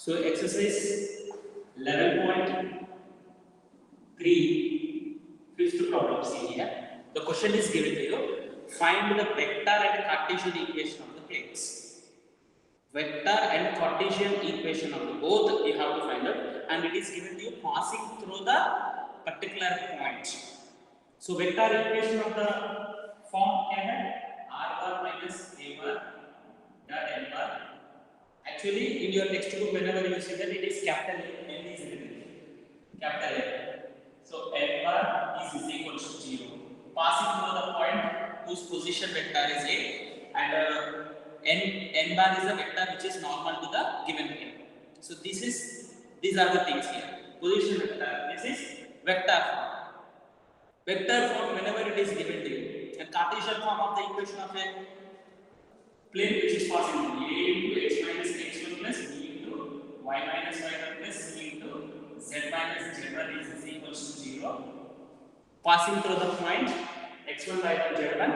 So exercise 11.3, fifth problem see here. The question is given to you. Find the vector and Cartesian equation of the planes. Vector and Cartesian equation of the both you have to find out, and it is given to you passing through the particular point. So vector equation of the form क्या है? R bar minus A bar dot N bar. Actually, in your textbook, whenever you see that it is capital N is written. Capital N. So N bar is equal to 0. Passing through the point whose position vector is A, and N bar is a vector which is normal to the given plane. So these are the things here. Position vector. This is vector form. Vector form whenever it is given to you. And Cartesian form of the equation of a plane which is passing through A into x minus x1 plus b into y minus y1 plus c into z minus z1 is equal to 0. Passing through the point x1 y1 z1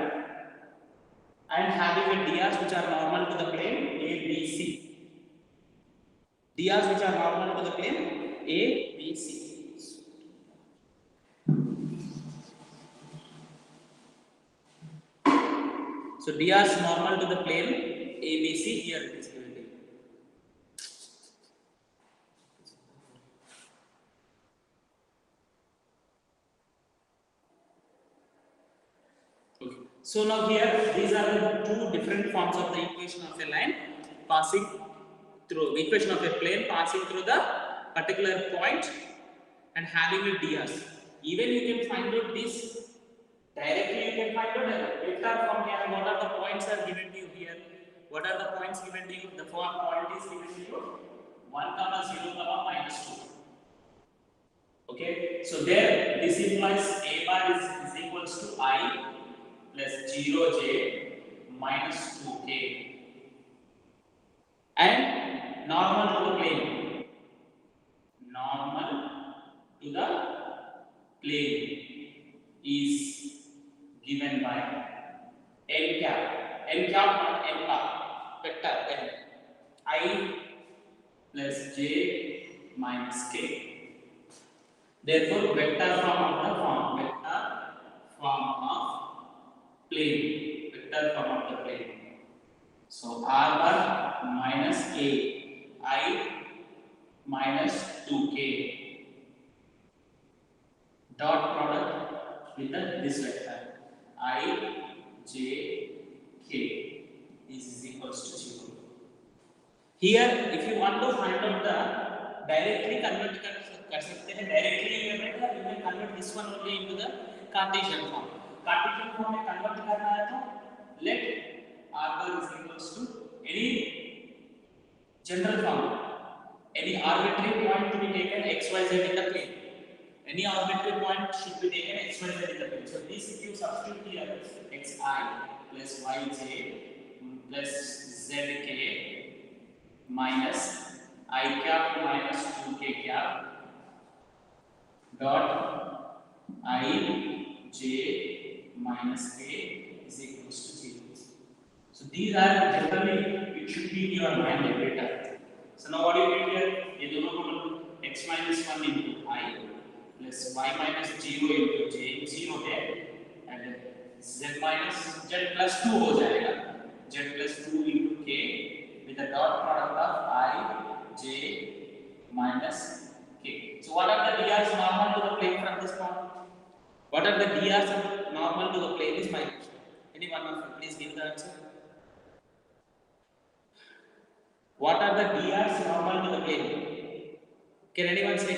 and having a drs which are normal to the plane A, B, C. Drs which are normal to the plane A, B, C. So drs normal to the plane A, B, C. Here it is given to you. Okay. So now here these are the two different forms of the equation of a line passing through the equation of a plane passing through the particular point and having a drs. Even you can find out this directly. You can find out a vector from here. What are the points are given to you here? What are the points given to you? The point is given to you 1, 0, -2. Okay, so there this implies A bar is equals to I plus 0j minus 2k, and normal to the plane. Normal to the plane is given by n cap not n bar, vector n, I plus j minus k. Therefore, vector form of the form, vector form of plane, vector form of the plane. So r bar minus a, I minus 2k, dot product with this vector I, j, k is equals to 0. Here, if you want to find out the directly convert कर सकते हैं, directly you can convert this one only into the Cartesian form. Cartesian form में convert करना है तो let r bar is equals to any general form, any arbitrary point to be taken x, y, z in the plane. Any arbitrary point should be taken x, y, z in the plane. So this if you substitute here xi plus yj plus zk minus I cap minus 2k cap dot I j minus k is equals to 0. So these are generally it should be in your mind every time. So now what do you get here? ये दोनों को x minus 1 into I plus y minus 0 into j 0 है and z minus z plus 2 हो जाएगा, z plus 2 into k with the dot product of I j minus k. So what are the drs normal to the plane from this point? What are the drs normal to the plane is my question. Any one of you please give the answer. What are the drs normal to the plane? Can anyone say?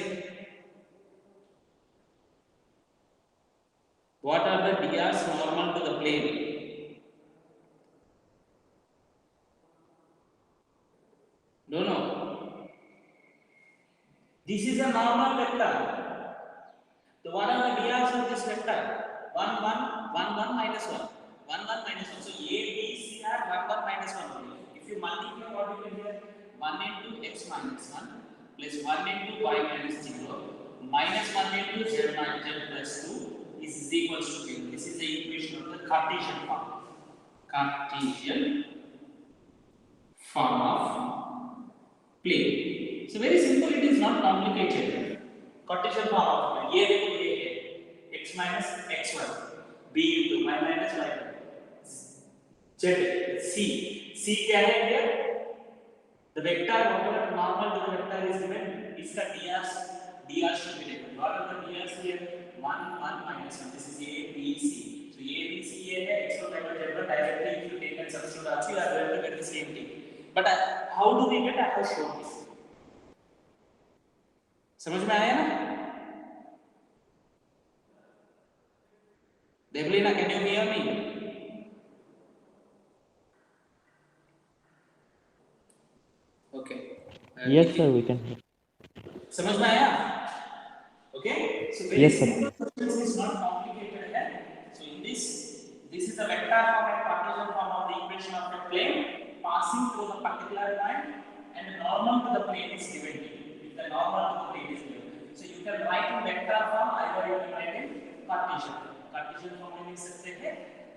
What are the drs normal to the plane? No. This is a normal vector. So what are the drs of this vector? 1, 1, 1, 1 minus 1. 1, 1 minus 1. So A, B, C are 1, 1 minus 1 only. If you multiply what you can get? 1 into x minus 1 plus 1 into y minus 0 minus 1 into z minus z plus 2 is equals to 0. This is the equation of the Cartesian form. Cartesian form of plane. So very simple, it is not complicated. Cartesian form of ये देखो ये है x minus x1 b into y minus y1 z c क्या है here the vector whatever normal to the vector is given इसका dr should be taken what are the drs here 1 1 minus 1 this is a b c so a b c ये है x1 y1 z1 directly if you take and substitute also you are going to get the same thing but how do we get I have shown this समझ में आया ना Devlina, can you hear me? Okay. Yes, sir, we can. समझ में आया? Okay. So very Yes, sir. simple questions is not complicated है. So in this is a vector form and Cartesian form of the equation of a plane passing through the particular point and the normal to the plane is given to you. If the normal to the plane is given, so you can write in vector form either you can write in Cartesian. Cartesian form में लिख सकते हैं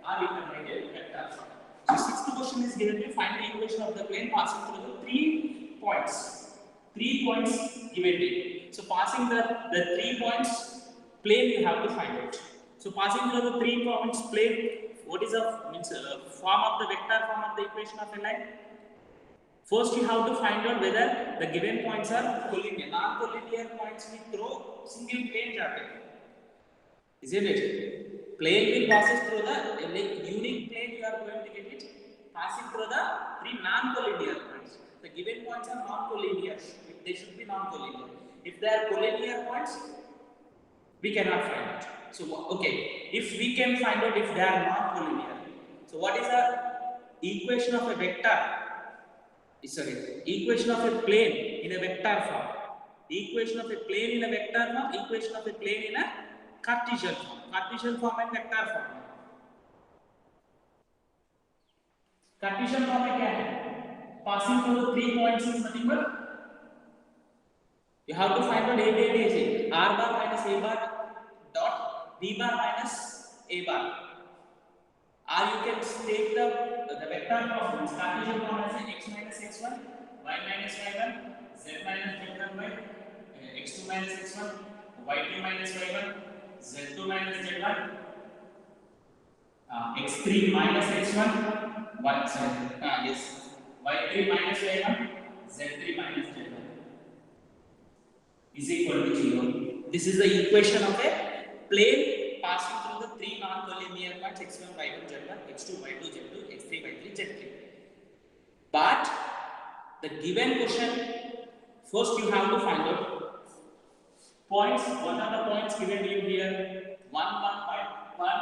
or you can write in vector form. So sixth question is given to you, find the equation of the plane passing through the 3 points. 3 points given to you. So passing the 3 points plane you have to find out. So passing through the 3 points plane, what is the form of the vector form of the equation of a line? First you have to find out whether the given points are collinear. Non-collinear points we throw single plane जाते हैं. Isn't it? Plane will passes through the unique plane you are going to get it passing through the 3 non-collinear points. The given points are non-collinear. They should be non-collinear. If they are collinear points, we cannot find it. So okay, if we can find out if they are non-collinear, so what is the equation of a vector? Sorry, equation of a plane in a vector form. Equation of a plane in a vector form. Equation of a plane in a Cartesian form. Cartesian form and vector form. Cartesian form में क्या है? Passing through the 3 points is nothing but you have to find out a is r bar minus a bar dot b bar minus a bar. Or you can take the vector form. Cartesian form as x minus x1, y minus y1, z minus z1 by x2 minus x1, y2 minus y1, z2 minus z1, x3 minus x1, yes, y3 minus y1, z3 minus z1 is equal to 0. This is the equation of a plane passing through the 3 non-collinear points x1, y1, z1, x2, y2, z2, x3, y3, z3. But the given question, first you have to find out points. What are the points given to you here? 1, 1, 1,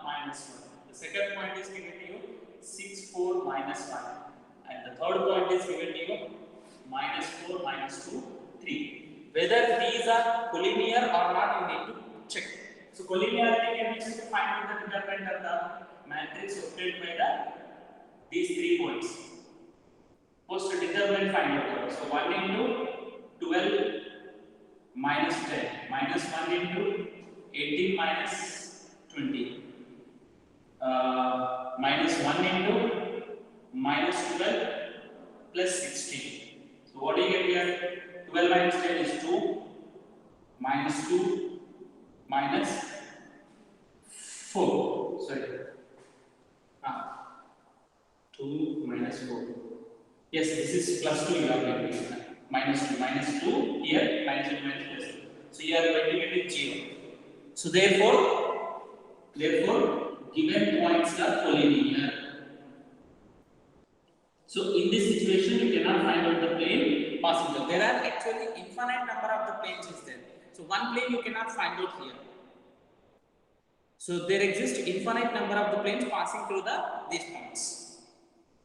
minus 1. The second point is given to you 6, 4, minus 1. And the third point is given to you minus 4, minus 2, 3. Whether these are collinear or not, you need to check. So collinearity can be checked to find out the determinant of the matrix obtained by these 3 points. First determinant find out. So 1 into 12 minus 10 minus 1 into 18 minus 20 minus 1 into minus 12 plus 16. So what do you get here? 12 minus 10 is 2 minus 2 minus 4. Sorry. 2 minus 4. Yes, this is plus 2 you are going to get. Minus 2 here, minus 2 minus plus 2. So you are going to get it 0. So therefore, given points are collinear. So in this situation, you cannot find out the plane passing through. There are actually infinite number of the planes is there. So one plane you cannot find out here. So there exist infinite number of the planes passing through these points.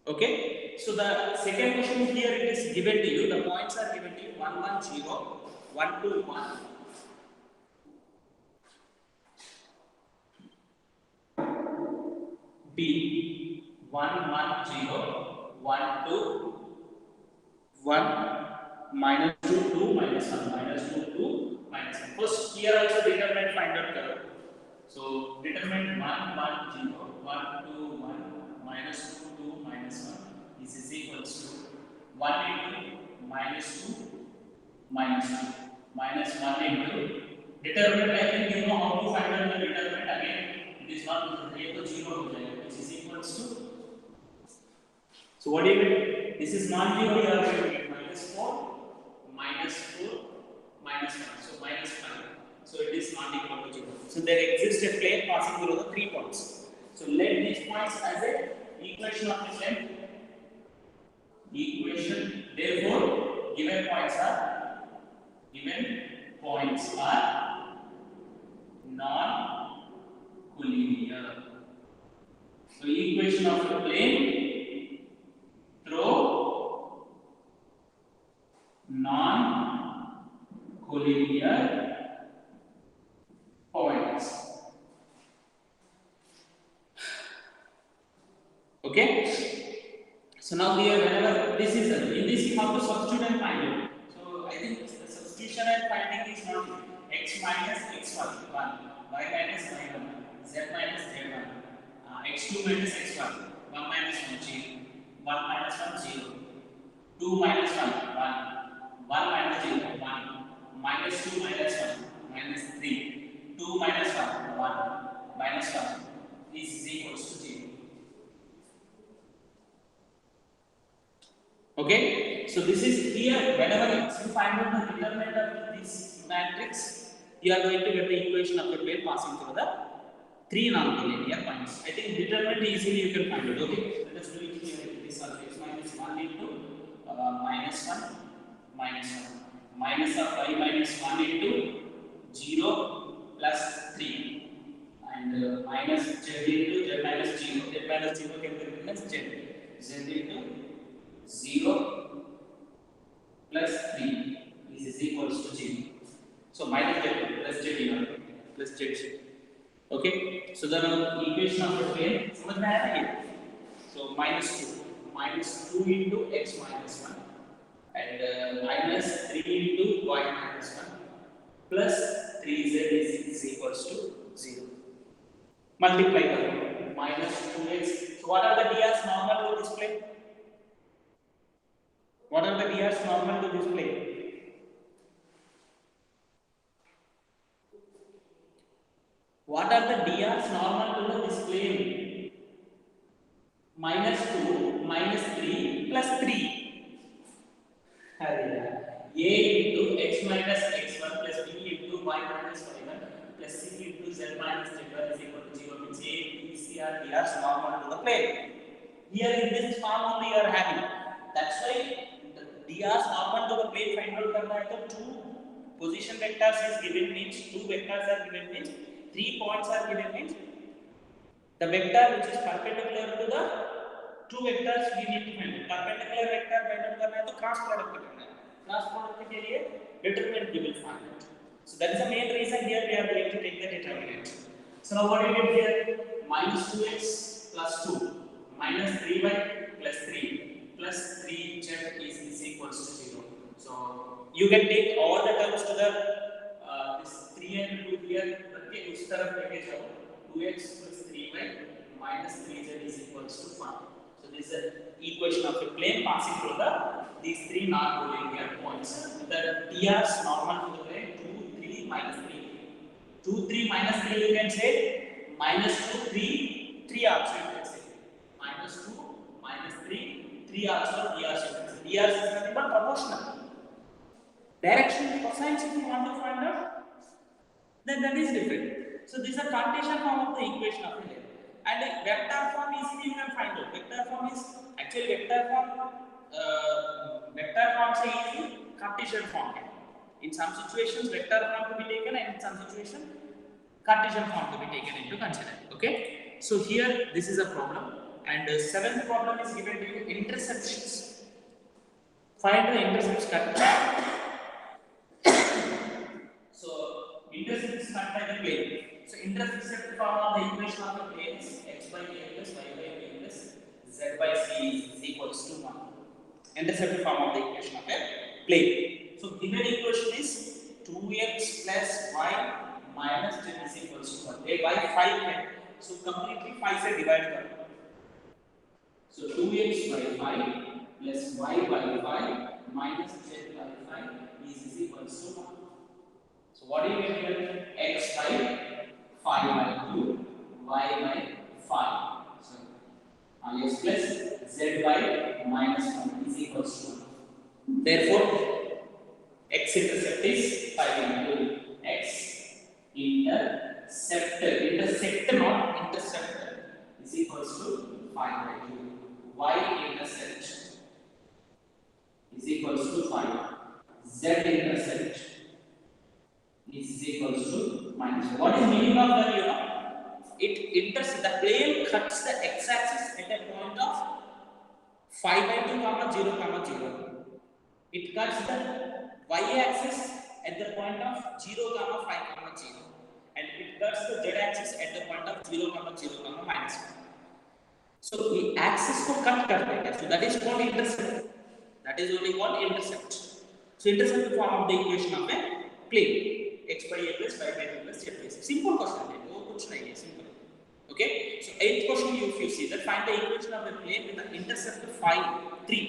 Okay. So the second question here it is given to you. The points are given to you 1, 1, 0, 1, 2, 1. B 1, 1, 0, 1, 2, 1, minus 2, 2, minus 1, minus 2, 2, minus 1. First, here also determinant find out curve. So, determinant 1, 1, 0, 1, 2, 1, minus 2, 2, minus 1 is equals to 1 into minus 2 minus 2 minus 1 into determinant. I think you know how to find out the determinant. Again, it is not ये तो 0 हो जाएगा, which is equals to, so what do you get? This is non-zero, you are going to get minus 4 minus 1, so minus 5. So it is not equal to 0. So there exists a plane passing through the 3 points. So let these points as a equation of the plane. Equation. Therefore, given points are non-collinear. So equation of the plane through non-collinear points. Okay. So now here, whenever this is in this you have to substitute and find it. So I think the substitution and finding is not x minus x1 1, y minus y1, z minus z1, x2 minus x1, 1 minus 1 0, 1 minus 1 0, 2 minus 1 1, 1 minus 0 1, minus 2 minus 1 minus 3, 2 minus 1 1, minus 1. This is equals to 0. Okay, so this is here. Whenever you find out the determinant of this matrix, you are going to get the equation of the plane passing through the 3 non-collinear points. I think determinant easily you can find it. Okay, let us do it here. This is x minus 1 into minus 1 minus 1 minus of y minus 1 into 0 plus 3 and minus z into z minus 0. Z minus 0 can be written as z. Z into 0 plus 3 is equals to 0. So minus z plus z here plus z. Okay. So the equation of the plane समझ में आया ये? So minus 2 into x minus 1 and minus 3 into y minus 1 plus 3z is equals to 0. Multiply minus 2x. So what are the drs normal to this plane? What are the drs normal to this plane? What are the drs normal to this plane? Minus 2, minus 3, plus 3. A into x minus x1 plus b into y minus y1 plus c into z minus z1 is equal to 0. Means a, b, c are drs normal to the plane. Here in this form only you are having. That's why drs normal to the plane find out करना है तो 2 position vectors is given means 2 vectors are given means 3 points are given means the vector which is perpendicular to the 2 vectors we need to find. Perpendicular vector find out करना है तो cross product करना है. Cross product के लिए determinant we will find it. So that is the main reason here we are going to take the determinant. So now what do you get here? Minus 2x plus 2 minus 3y plus 3 plus 3z is equals to 0. So you can take all the terms to the this 3 and 2 here. Okay, उस तरफ लेके जाओ. 2x plus 3y minus 3z is equals to 1. So this is the equation of a plane passing through these 3 non-collinear points. The drs normal to the plane 2, 3, minus 3. 2, 3, minus 3 you can say minus 2, 3, 3 also you can say. Minus 2, minus 3, 3 also drs you can say. Drs is nothing but proportional. Direction cosines if you want to find out, then that is different. So this is a Cartesian form of the equation of a plane. And vector form easily you can find out. Vector form is actually vector form से easy Cartesian form. In some situations vector form to be taken and in some situations Cartesian form to be taken into consideration. Okay. So here this is a problem and seventh problem is given to you intersections. Find the intercepts cut. So intercepts cut by the plane. So intercept form of the equation of the plane is x by a plus y by b plus z by c is equals to 1. Intercept form of the equation of a plane. So given equation is 2x plus y minus 10 is equals to 1. A by 5 है. So completely 5 से divide कर. So 2x by 5 plus y by 5 minus z by 5 is equals to 1. So what do you get here? X by 5 by 2, y by 5. So x plus z by minus 1 is equals to 1. Therefore, x intercept is 5 into x intersect not intercept is equals to 5 by 2. Y intercept is equals to 5. Z intercept is equals to minus 1. What is meaning of that? It intersects, the plane cuts the x-axis at a point of 5 by 2 comma 0 comma 0. It cuts the y-axis at the point of 0 comma 5 comma 0, and it cuts the z-axis at the point of 0 comma 0 comma minus 1. So the axis को cut करते हैं, so that is called intercept. That is only called intercept. So intercept the form of the equation of a plane x by a plus y by b plus z plus. Simple question है, वो कुछ नहीं है, simple. Okay. So 8th question, if you see that, find the equation of a plane with the intercept 5, 3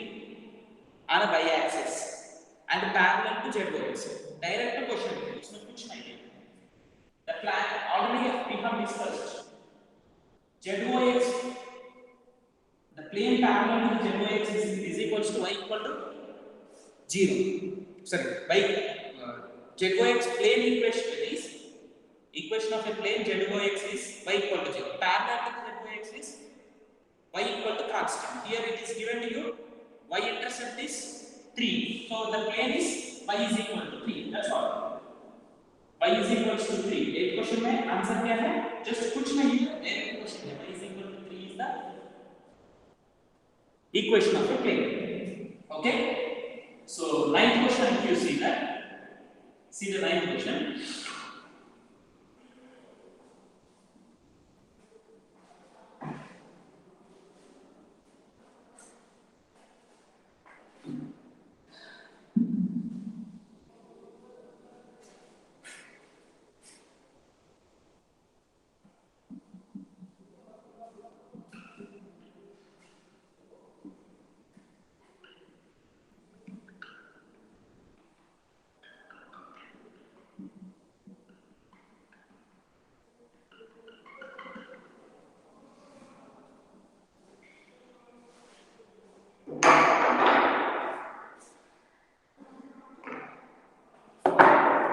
on a y-axis and parallel to z-y-axis. Direct question है, इसमें कुछ नहीं है. The plan already we have discussed. z-y-axis, the plane parallel to the z-y-axis is equals to y equal to 0. Sorry, by z-y-axis plane equation of a plane z-y-axis is y equal to 0. Parallel to the z-y-axis y equal to constant. Here it is given to you y-intercept is 3. So the plane is y is equal to 3. That's all. Y is equal to 3. एक question में answer क्या है? Just कुछ नहीं है. एक question है y is equal to 3 is the equation of a plane. Okay. So 9th question, if you see that, see the 9th question.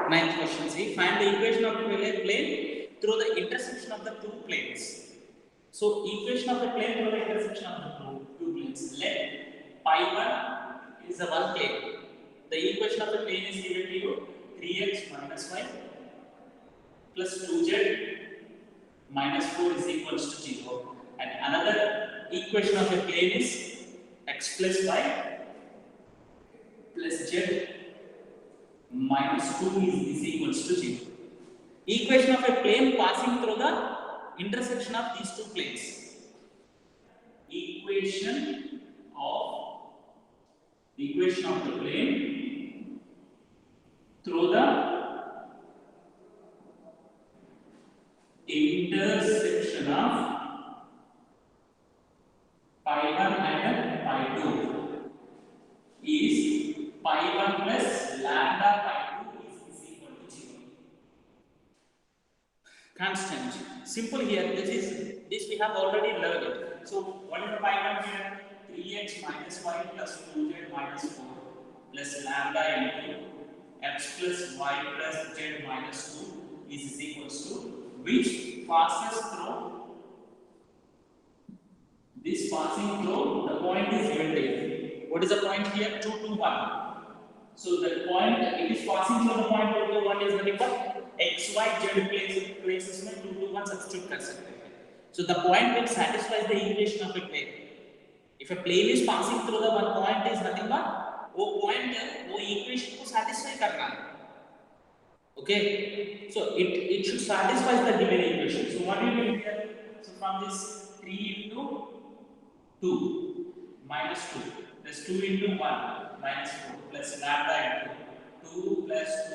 Ninth question, see, find the equation of a plane through the intersection of the two planes. So equation of a plane through the intersection of the two planes. Let pi 1 is the one plane. The equation of a plane is given to you 3x minus y plus 2z minus 4 is equals to 0. And another equation of a plane is x plus y plus z minus 2 is equals to 0. Equation of a plane passing through the intersection of these two planes. Equation of the plane through the intersection of pi 1 and pi 2 is pi 1 plus lambda pi 2 is equal to 0. Constant. Simple here. This we have already learned it. So what is the pi 1 here? 3x minus y plus 2z minus 4 plus lambda into x plus y plus z minus 2 is equals to which passes through this passing through the point is given here. What is the point here? 2 to 1. So the point it is passing through the point 2 to 1 is nothing but x y z places में 2 to 1 substitute कर सकते हैं. So the point which satisfies the equation of a plane. If a plane is passing through the one point is nothing but वो point वो equation को satisfy करना है. Okay, so it should satisfy the given equation. So what do you do here? So from this 3 into 2 minus 2 plus 2 into 1 minus 4 plus lambda into 2 plus 2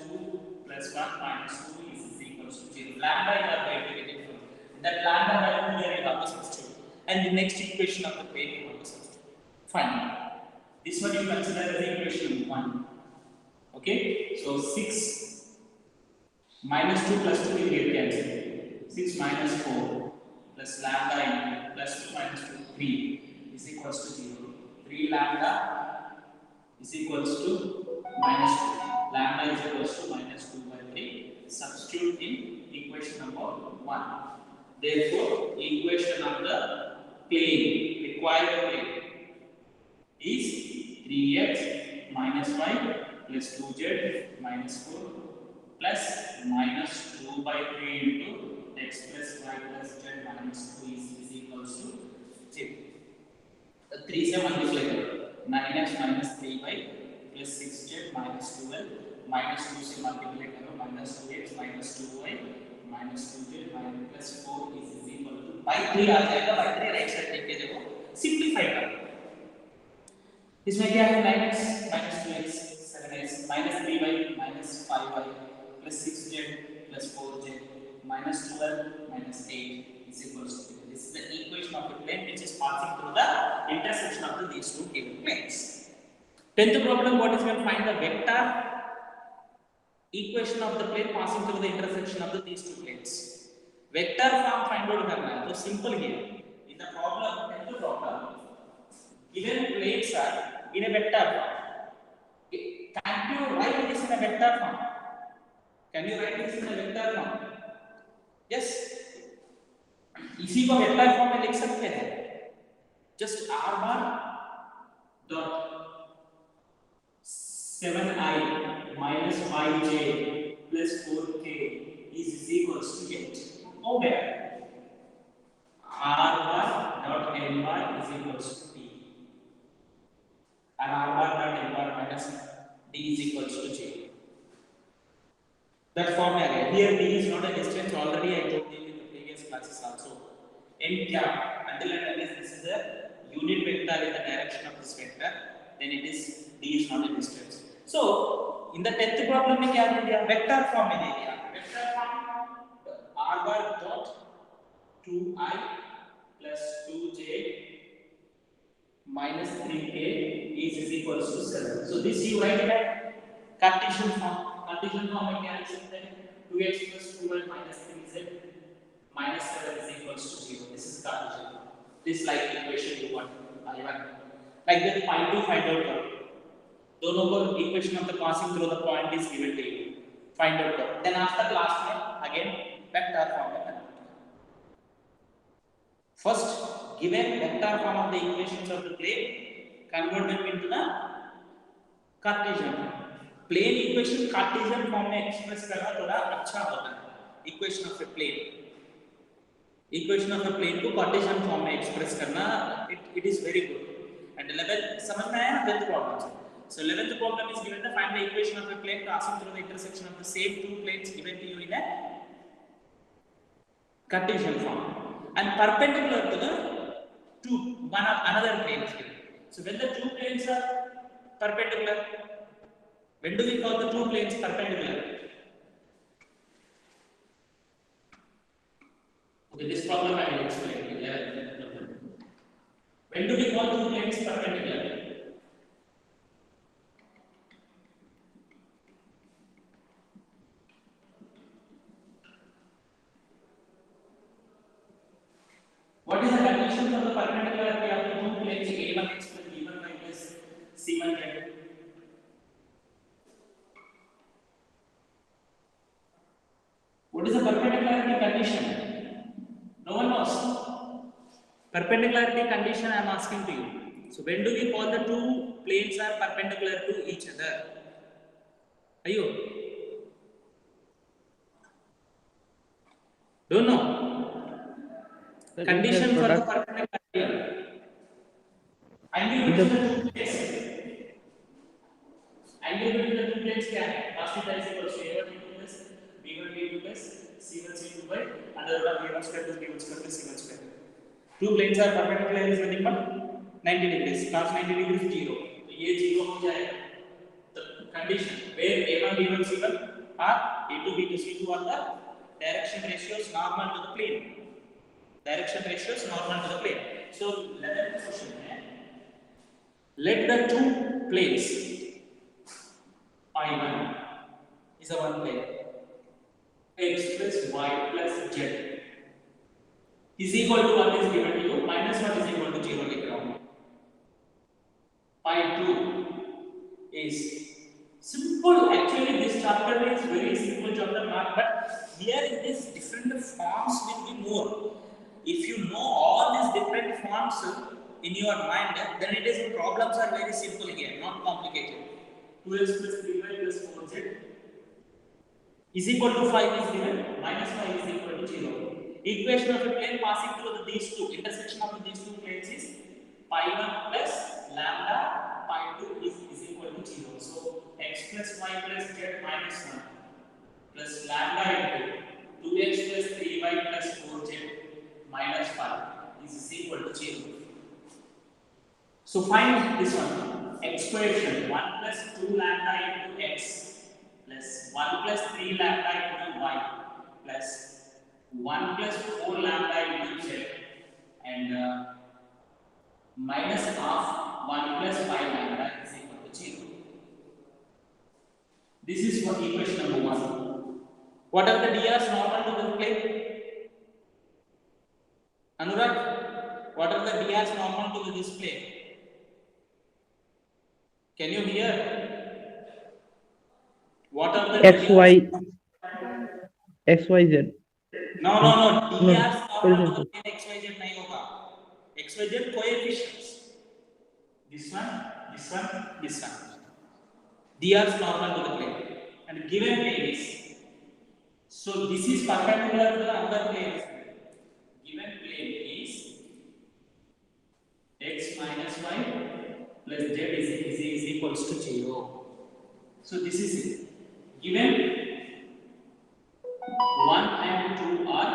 plus 1 minus 2 is equals to 0. Lambda you are going to get it from that lambda value here you have to substitute, and the next equation of the plane you have to substitute. Fine. This one you consider as equation 1. Okay, so 6 minus 2 plus 2 will get cancelled. 6 minus 4 plus lambda into plus 2 minus 2, 3 is equals to 0. 3 lambda is equals to minus 2. Lambda is equals to minus 2 by 3. Substitute in equation number 1. Therefore, equation of the plane, required plane, is 3x minus 5 plus 2z minus 4 plus minus 2 by 3 into x plus y plus z minus 2 is equals to 0. 3 से multiply करो 9x minus 3y plus 6z minus 12 minus 2 से multiply करो minus 2x minus 2y minus 2z minus plus 4 is equal to by 3 आ जाएगा. by 3 right side लेके देखो simplify करो. इसमें क्या है 9x minus 2x 7x minus 3y minus 5y plus 6z plus 4z minus 12 minus 8 is equals to 0. This is the equation of the plane which is passing through the intersection of these two given planes. 10th problem, what is going to find the vector equation of the plane passing through the intersection of these two planes. Vector form find out करना है. तो simple here. In the problem, 10th problem, given planes are in a vector form. Can you write this in a vector form? Can you write this in a vector form? Yes. इसी को vector form में लिख सकते हैं. Just r bar dot 7i minus 5j plus 4k is equals to 8. Okay. R bar dot n bar is equals to t. And r bar dot n bar minus d is equals to j. That form again. Here d is not a distance. Already I told you in the previous classes also. N cap until and unless this is a unit vector in the direction of this vector, then it is d is not a distance. So in the 10th problem में क्या दे दिया? Vector form में दे दिया. Vector form r bar dot 2i plus 2j minus 3k is equals to 7. So this you write in a Cartesian form. Cartesian form में क्या लिख सकते हैं? 2x plus 2y minus 3z minus 7 is equals to 0. This is Cartesian. This like equation you want. I1. Like that, find to find out करो. दोनों को equation of the passing through the point is given to you. Find out करो. Then after class में again vector form में करना. First, given vector form of the equations of the plane, convert them into the Cartesian form. Plane equation Cartesian form में express करना थोड़ा अच्छा होता है. Equation of a plane. Equation of a plane को Cartesian form में express करना it is very good. And 11th समझ में आया ना 11th problem. So 11th problem is given to find the equation of a plane passing through the intersection of the same two planes given to you in a Cartesian form. And perpendicular to the another plane is given. So when the two planes are perpendicular, when do we call the two planes perpendicular? Okay, this problem I will explain. When do we call two planes perpendicular? What is the condition of the perpendicularity of the two planes A1x plus B1y plus C1z? What is the perpendicularity condition? No one knows. Perpendicularity condition I am asking to you. So when do we call the two planes are perpendicular to each other? Ayo? Don't know. Condition for the perpendicularity. Angle between the two planes. Angle between the two planes क्या है? Cos theta is equal to A1 into plus B1 B2 plus C1 C2 by under root of A1 square plus B1 square plus C1 square. Two planes are perpendicular is nothing but 90 degrees. Cos 90 degrees 0. तो ये 0 हो जाएगा. The condition where A1 B1 C1 are A2 B2 C2 are the direction ratios normal to the plane. Direction ratios normal to the plane. So 11th question है Let the two planes I1 is a one plane x plus y plus z is equal to 1 is given to you, minus 1 is equal to 0 लिख रहा हूँ. Pi 2 is simple. Actually, this chapter is very simple chapter, but here in this different forms will be more. If you know all these different forms in your mind, then it is problems are very simple here, not complicated. 2x plus 3y plus 4z is equal to 5 is given, minus 5 is equal to 0. Equation of a plane passing through these two, intersection of these two planes is pi 1 plus lambda pi 2 is equal to 0. So x plus y plus z minus 1 plus lambda into 2x plus 3y plus 4z minus 5 is equal to 0. So find this one. Expression 1 plus 2 lambda into x plus 1 plus 3 lambda into y plus 1 plus 4 lambda into z and minus half 1 plus 5 lambda is equal to 0. This is what equation number 1. What are the drs normal to the plane? Anurag, what are the drs normal to the display? Can you hear? What are the X, Y, X, Y, Z. No. DRs normal to the plane XYZ नहीं होगा. XYZ coefficients. This one. DRs normal to the plane. And given plane is, so this is perpendicular to the other plane. Given plane is x minus y plus z is equals to 0. So this is it. Given 1 and 2 are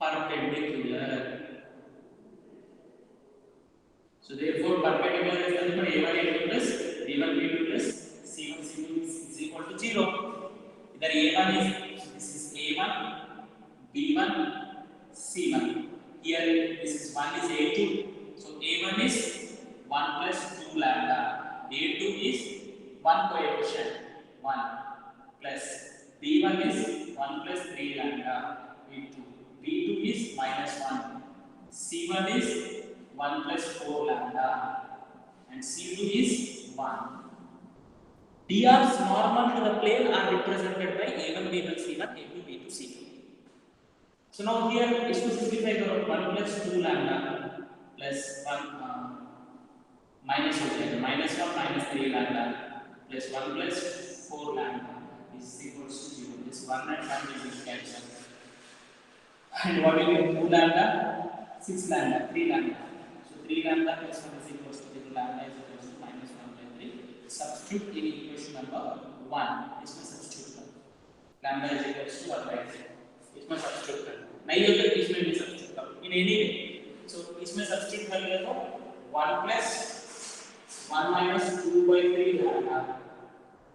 perpendicular. So therefore perpendicular is nothing but a1 a2 plus b1 b2 plus c1 c2 is equal to 0. Either a1 is, this is a1 b1 c1. Here this is 1 is a2. So a1 is 1 plus 2 lambda. a2 is 1 coefficient 1 plus b1 is 1 plus 3 lambda b2. b2 is minus 1. c1 is 1 plus 4 lambda and c2 is 1. DRs normal to the plane are represented by a1 b1 c1 a2 b2 c2. So now here is to simplify the 1 plus 2 lambda plus 1 minus 1 minus 1 minus 3 lambda plus 1 plus 4 lambda is equals to 0. This 1 and 1 is cancelled. And what will be 2 lambda? 6 lambda, 3 lambda. So 3 lambda plus 1 is equals to 0. Lambda is equals to minus 1 by 3. Substitute in equation number 1. इसमें substitute कर. Lambda is equals to 1 by 3. इसमें substitute कर. नहीं होता तो इसमें भी substitute कर. In any way. So इसमें substitute कर लिया तो 1 plus 1 minus 2 by 3 lambda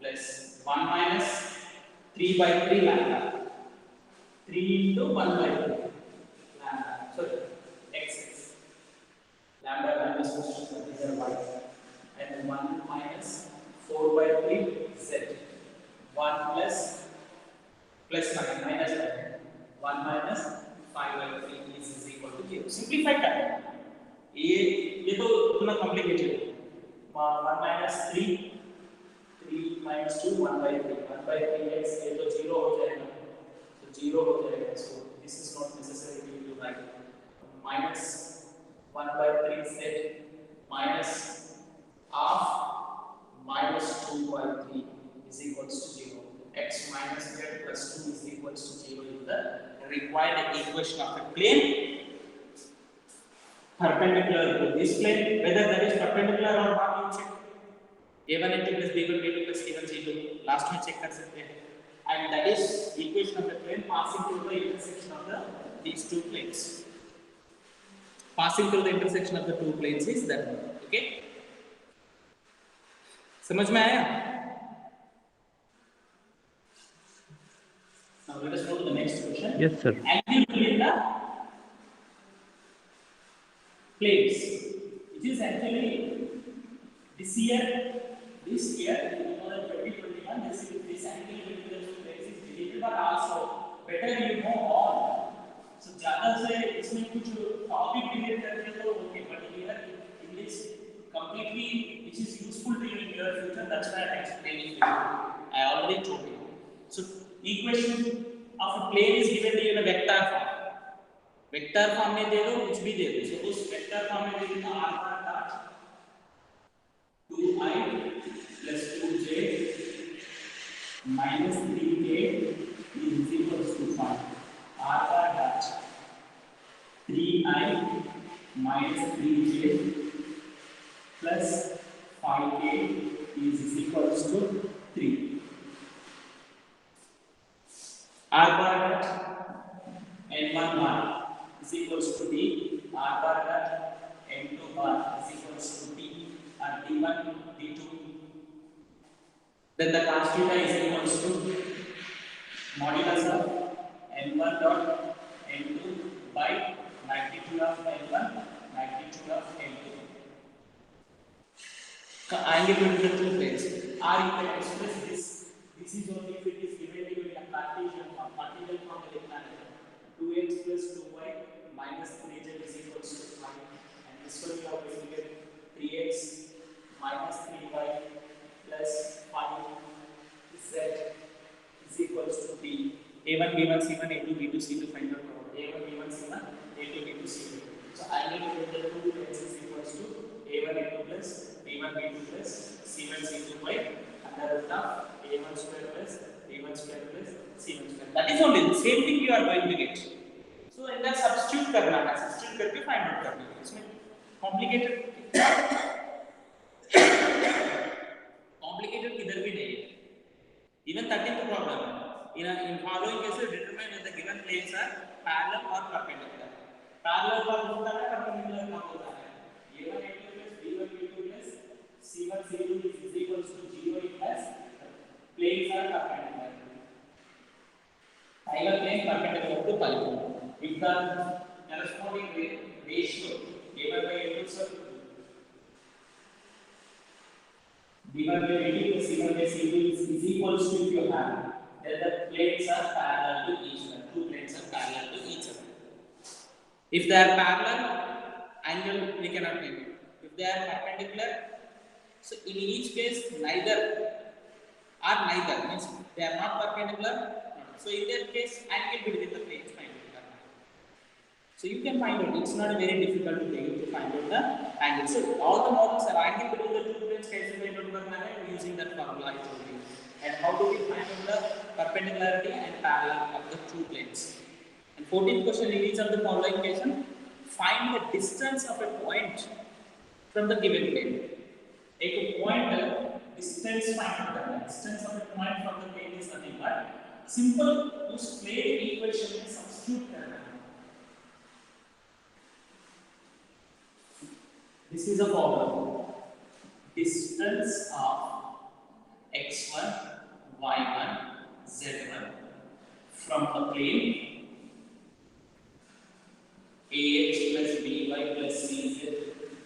plus 1 minus 3 by 3 lambda. 3 into 1 by 3 lambda. Sorry, x. Lambda value is supposed to be y. And 1 minus 4 by 3 z. 1 plus 9 minus 9. 1 minus 5 by 3 is equal to 0. Simplify करें. ये तो इतना complicated है. 1 minus 3 minus 2 1 by 3. 1 by 3x ये तो 0 हो जाएगा. 0 हो जाएगा. So this is not necessary to write. Minus 1 by 3 z minus half minus 2 by 3 is equals to 0. X minus z plus 2 is equals to 0 is the required equation of a plane perpendicular to this plane. Whether that is perpendicular or not, you check. a1 a2 plus b1 b2 plus c1 c2 last में check कर सकते हैं. And that is equation of the plane passing through the intersection of these two planes. Passing through the intersection of the two planes is that one. Okay? समझ में आया? Now let us go to the next question. Yes, sir. Angle between the planes. It is actually this year, you know that 2021, this angle between the two planes is deleted, but also better you know all. So ज़्यादा से इसमें कुछ topic delete करके तो okay, but here in this completely which is useful to you in your future, that's why I'm explaining to you. I already told you. So equation of a plane is given to you in a vector form. Vector form में दे दो, कुछ भी दे दो. So उस vector form में दे देना r का dot 2i plus 2j minus 3k is equals to 5. R का dot 3i minus 3j plus 5k is equals to 3. R bar dot n1 bar is equals to d. R bar dot n2 bar is equals to d. And d1, d2. Then the cos theta is equals to modulus of n1 dot n2 by magnitude of n1, magnitude of n2. Angle between the two planes. R you can express this. This is only if it is given to you in a Cartesian form. Cartesian form will declare 2x plus 2y minus 3z is equals to 5. And this one you are going to get 3x minus 3y plus 5z is equals to t. A1, B1, C1, A2, B2, C2 find out A1, B1, C1, A2, B2, C2. So angle between the two planes is equals to A1, A2 plus B1, B2 plus C1, C2 by under root of A1 square plus B1 square plus C1 square. That is only the same thing you are going to get. So in that substitute करना है, substitute करके find out करना है. इसमें complicated किधर भी नहीं है. Even 13th problem है. In following cases determine if the given planes are parallel or perpendicular. Parallel का होता है, perpendicular का होता है. A1 A2 plus B1 B2 plus C1 C2 is equals to 0 as planes are perpendicular. Either plane perpendicular to polygon. If the corresponding ratio A1 by A2 B1 by A2 plus C1 by C2 is equals to if you have then the planes are parallel to each other. Two planes are parallel to each other. If they are parallel, angle we cannot make it. If they are perpendicular, so in each case neither means they are not perpendicular. So in that case, angle between the planes find out. So you can find out. It's not very difficult to find out the angle. So all the models are angle between the two planes कैसे find out करना है using that formula I told you. And how do we find out the perpendicularity and parallel of the two planes? And 14th question in each of the following question, find the distance of a point from the given plane. एक point distance find out करना है. Distance of a point from the plane is nothing but simple उस plane equation में substitute करना है. This is a problem. Distance of x1, y1, z1 from the plane ax plus by plus cz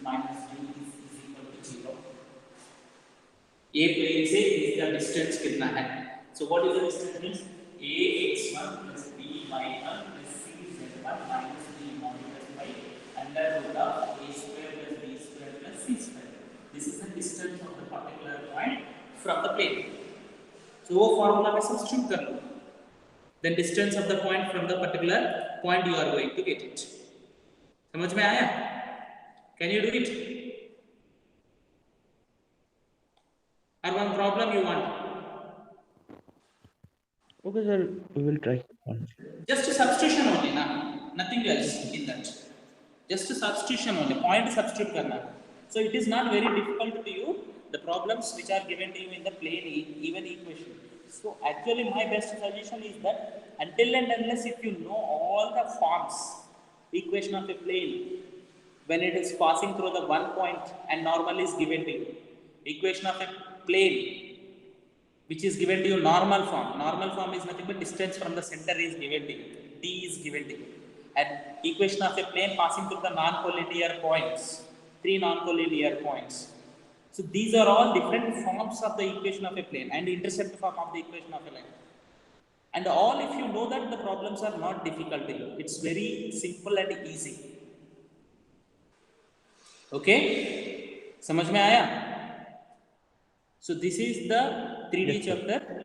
minus d is equal to 0. A plane से इसका distance कितना है? So what is the distance means? ax1 plus by1 plus cz1 minus d modulus by under root of a square plus b square plus c square. This is the distance of the particular point from the plane. So वो formula में substitute कर लो. Then distance of the point from the particular point you are going to get it. समझ में आया? Can you do it? Or one problem you want? Okay, sir, we will try. Just a substitution only, na? Nothing else in that. Just a substitution only. Point substitute करना. So it is not very difficult to you. The problems which are given to you in the plane even equation. So actually my best suggestion is that until and unless if you know all the forms, equation of a plane, when it is passing through the one point and normal is given to you. Equation of a plane which is given to you normal form. Normal form is nothing but distance from the center is given to you. D is given to you. And equation of a plane passing through the non-collinear points. 3 non-collinear points. So these are all different forms of the equation of a plane and intercept form of the equation of a line. And all, if you know that, the problems are not difficult to you. It's very simple and easy. Okay, समझ में आया? So this is the 3D chapter.